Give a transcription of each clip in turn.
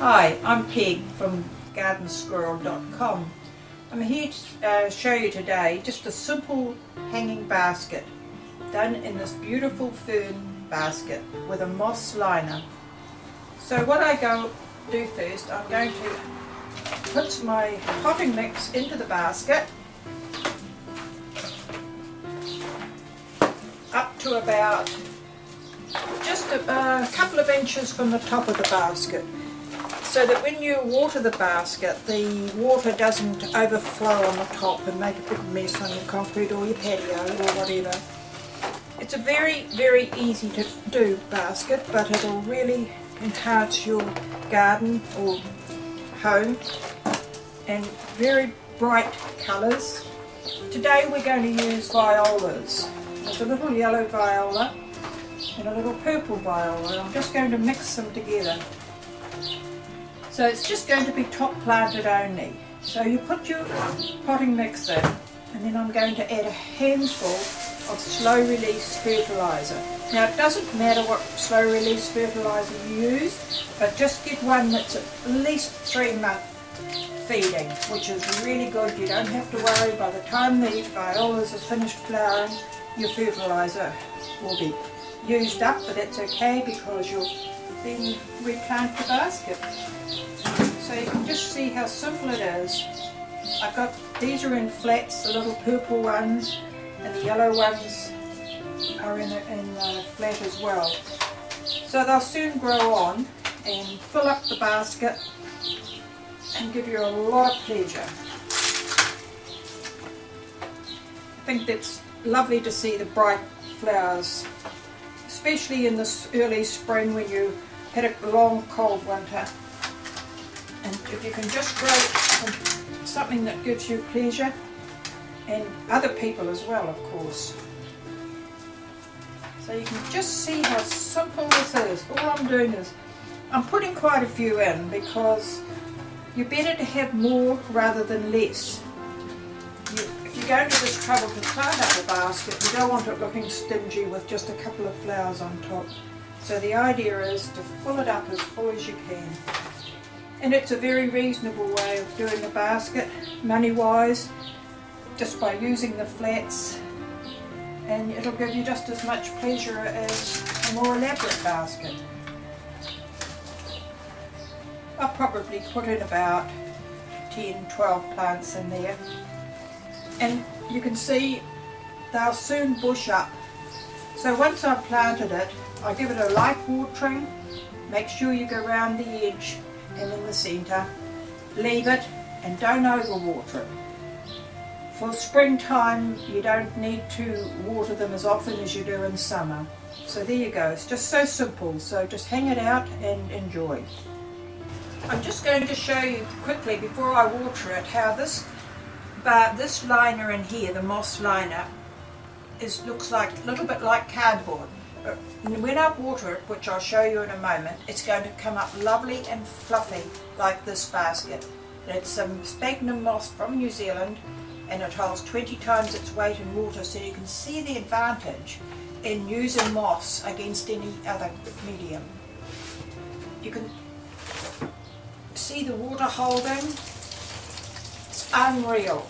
Hi, I'm Peg from gardensquirrel.com. I'm here to show you today just a simple hanging basket done in this beautiful fern basket with a moss liner. So what I do first, I'm going to put my potting mix into the basket up to about just a couple of inches from the top of the basket, so that when you water the basket, the water doesn't overflow on the top and make a big mess on your concrete or your patio or whatever. It's a very, very easy to do basket, but it'll really enhance your garden or home, and very bright colours. Today we're going to use violas. There's a little yellow viola and a little purple viola, and I'm just going to mix them together. So it's just going to be top planted only. So you put your potting mix in, and then I'm going to add a handful of slow release fertiliser. Now it doesn't matter what slow release fertiliser you use, but just get one that's at least 3 month feeding, which is really good. You don't have to worry, by the time these violas are finished flowering, your fertiliser will be used up, but that's okay because you'll then replant the basket. So you can just see how simple it is. These are in flats, the little purple ones, and the yellow ones are in flat as well. So they'll soon grow on and fill up the basket and give you a lot of pleasure. I think that's lovely to see the bright flowers, especially in this early spring when you had a long cold winter. And if you can just grow something that gives you pleasure, and other people as well, of course. So you can just see how simple this is. All I'm doing is I'm putting quite a few in, because you're better to have more rather than less. If you go to this trouble to plant up a basket, you don't want it looking stingy with just a couple of flowers on top. So the idea is to fill it up as full as you can. And it's a very reasonable way of doing a basket, money-wise, just by using the flats, and it'll give you just as much pleasure as a more elaborate basket. I'll probably put in about 10-12 plants in there, and you can see they'll soon bush up. So once I've planted it, I give it a light watering, make sure you go around the edge and in the centre, leave it and don't overwater it. For springtime you don't need to water them as often as you do in summer. So there you go, it's just so simple, so just hang it out and enjoy. I'm just going to show you quickly before I water it how this liner in here, the moss liner, looks like a little bit like cardboard. When I water it, which I'll show you in a moment, it's going to come up lovely and fluffy like this basket. It's some sphagnum moss from New Zealand, and it holds 20 times its weight in water, so you can see the advantage in using moss against any other medium. You can see the water holding, it's unreal.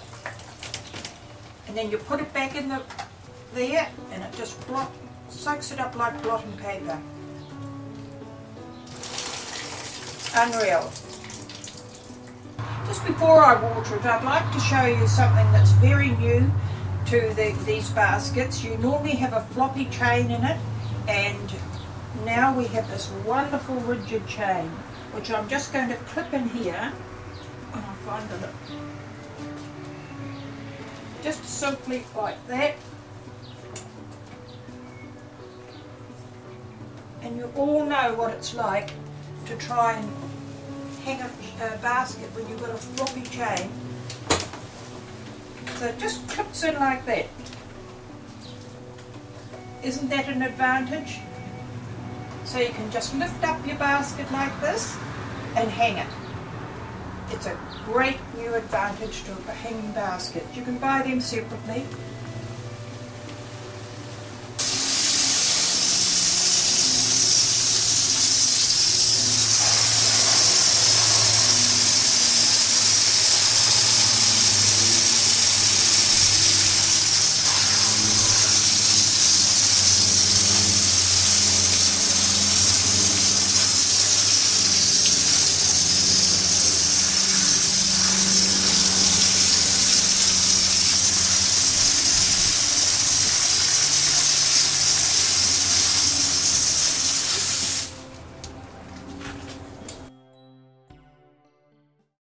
And then you put it back in there and it just soaks it up like blotting paper. Unreal. Just before I water it, I'd like to show you something that's very new to these baskets. You normally have a floppy chain in it, and now we have this wonderful rigid chain, which I'm just going to clip in here, and I'll find it. Just simply like that. And you all know what it's like to try and hang a basket when you've got a floppy chain. So it just clips in like that. Isn't that an advantage? So you can just lift up your basket like this and hang it. It's a great new advantage to a hanging basket. You can buy them separately,